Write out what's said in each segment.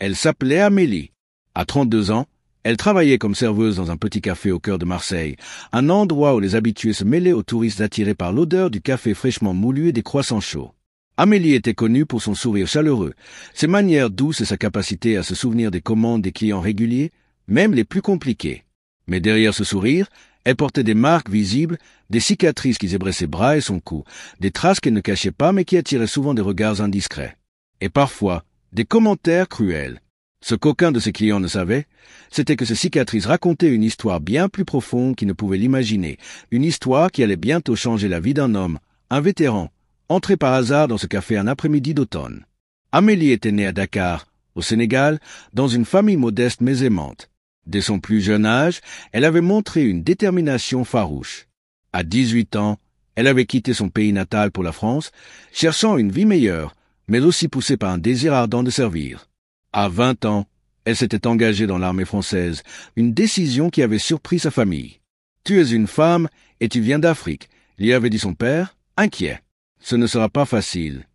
Elle s'appelait Amélie. À 32 ans, elle travaillait comme serveuse dans un petit café au cœur de Marseille, un endroit où les habitués se mêlaient aux touristes attirés par l'odeur du café fraîchement moulu et des croissants chauds. Amélie était connue pour son sourire chaleureux, ses manières douces et sa capacité à se souvenir des commandes des clients réguliers, même les plus compliqués. Mais derrière ce sourire, elle portait des marques visibles, des cicatrices qui zébraient ses bras et son cou, des traces qu'elle ne cachait pas mais qui attiraient souvent des regards indiscrets. Et parfois, des commentaires cruels. Ce qu'aucun de ses clients ne savait, c'était que ces cicatrices racontaient une histoire bien plus profonde qu'il ne pouvait l'imaginer, une histoire qui allait bientôt changer la vie d'un homme, un vétéran, entré par hasard dans ce café un après-midi d'automne. Amélie était née à Dakar, au Sénégal, dans une famille modeste mais aimante. Dès son plus jeune âge, elle avait montré une détermination farouche. À 18 ans, elle avait quitté son pays natal pour la France, cherchant une vie meilleure, mais aussi poussée par un désir ardent de servir. À 20 ans, elle s'était engagée dans l'armée française, une décision qui avait surpris sa famille. « Tu es une femme et tu viens d'Afrique », lui avait dit son père, inquiet. « Ce ne sera pas facile. »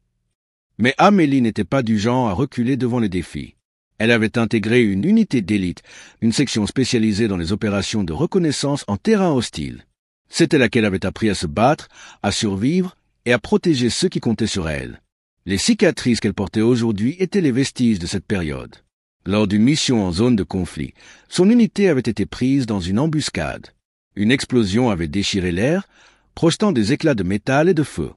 Mais Amélie n'était pas du genre à reculer devant les défis. Elle avait intégré une unité d'élite, une section spécialisée dans les opérations de reconnaissance en terrain hostile. C'était là qu'elle avait appris à se battre, à survivre et à protéger ceux qui comptaient sur elle. Les cicatrices qu'elle portait aujourd'hui étaient les vestiges de cette période. Lors d'une mission en zone de conflit, son unité avait été prise dans une embuscade. Une explosion avait déchiré l'air, projetant des éclats de métal et de feu.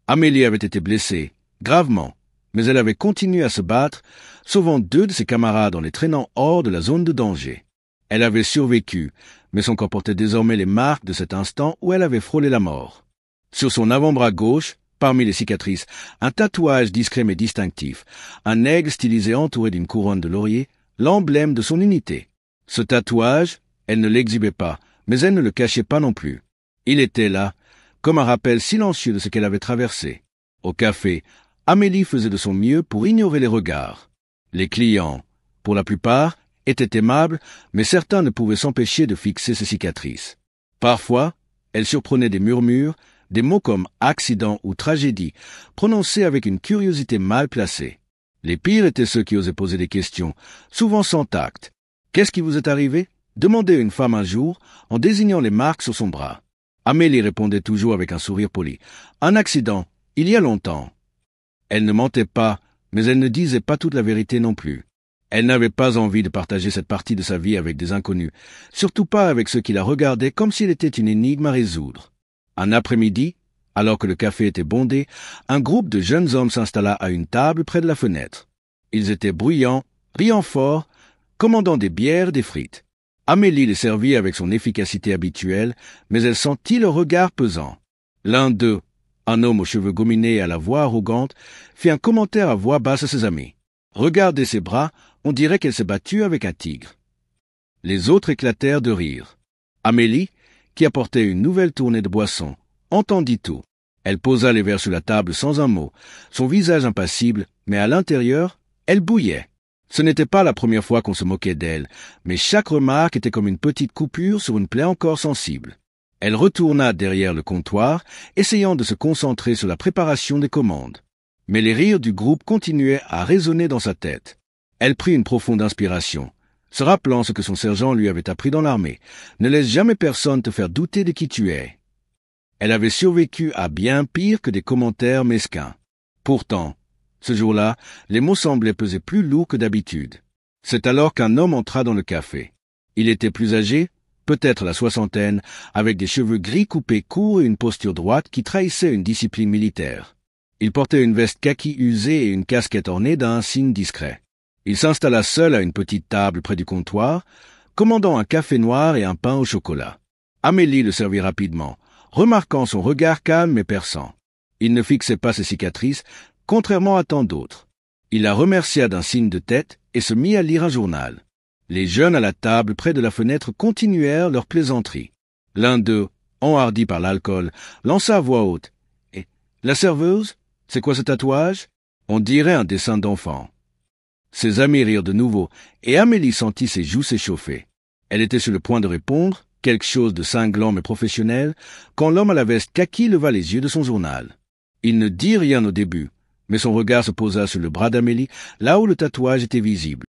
Amélie avait été blessée, gravement, mais elle avait continué à se battre, sauvant 2 de ses camarades en les traînant hors de la zone de danger. Elle avait survécu, mais son corps portait désormais les marques de cet instant où elle avait frôlé la mort. Sur son avant-bras gauche, parmi les cicatrices, un tatouage discret mais distinctif, un aigle stylisé entouré d'une couronne de laurier, l'emblème de son unité. Ce tatouage, elle ne l'exhibait pas, mais elle ne le cachait pas non plus. Il était là, comme un rappel silencieux de ce qu'elle avait traversé. Au café, Amélie faisait de son mieux pour ignorer les regards. Les clients, pour la plupart, étaient aimables, mais certains ne pouvaient s'empêcher de fixer ses cicatrices. Parfois, elle surprenait des murmures, des mots comme accident ou tragédie, prononcés avec une curiosité mal placée. Les pires étaient ceux qui osaient poser des questions, souvent sans tact. « Qu'est-ce qui vous est arrivé ?» demandait une femme un jour, en désignant les marques sur son bras. Amélie répondait toujours avec un sourire poli. « Un accident, il y a longtemps. » Elle ne mentait pas, mais elle ne disait pas toute la vérité non plus. Elle n'avait pas envie de partager cette partie de sa vie avec des inconnus, surtout pas avec ceux qui la regardaient comme s'il était une énigme à résoudre. Un après-midi, alors que le café était bondé, un groupe de jeunes hommes s'installa à une table près de la fenêtre. Ils étaient bruyants, riant fort, commandant des bières et des frites. Amélie les servit avec son efficacité habituelle, mais elle sentit le regard pesant. L'un d'eux, un homme aux cheveux gominés et à la voix arrogante, fit un commentaire à voix basse à ses amis. « Regardez ses bras, on dirait qu'elle s'est battue avec un tigre. » Les autres éclatèrent de rire. Amélie, qui apportait une nouvelle tournée de boissons, entendit tout. Elle posa les verres sur la table sans un mot, son visage impassible, mais à l'intérieur, elle bouillait. Ce n'était pas la première fois qu'on se moquait d'elle, mais chaque remarque était comme une petite coupure sur une plaie encore sensible. Elle retourna derrière le comptoir, essayant de se concentrer sur la préparation des commandes. Mais les rires du groupe continuaient à résonner dans sa tête. Elle prit une profonde inspiration, se rappelant ce que son sergent lui avait appris dans l'armée. Ne laisse jamais personne te faire douter de qui tu es. Elle avait survécu à bien pire que des commentaires mesquins. Pourtant, ce jour-là, les mots semblaient peser plus lourd que d'habitude. C'est alors qu'un homme entra dans le café. Il était plus âgé, peut-être la soixantaine, avec des cheveux gris coupés courts et une posture droite qui trahissait une discipline militaire. Il portait une veste kaki usée et une casquette ornée d'un signe discret. Il s'installa seul à une petite table près du comptoir, commandant un café noir et un pain au chocolat. Amélie le servit rapidement, remarquant son regard calme et perçant. Il ne fixait pas ses cicatrices, contrairement à tant d'autres. Il la remercia d'un signe de tête et se mit à lire un journal. Les jeunes à la table près de la fenêtre continuèrent leur plaisanterie. L'un d'eux, enhardi par l'alcool, lança à voix haute. « Et la serveuse, c'est quoi ce tatouage ?» On dirait un dessin d'enfant. Ses amis rirent de nouveau, et Amélie sentit ses joues s'échauffer. Elle était sur le point de répondre, quelque chose de cinglant mais professionnel, quand l'homme à la veste kaki leva les yeux de son journal. Il ne dit rien au début, mais son regard se posa sur le bras d'Amélie, là où le tatouage était visible.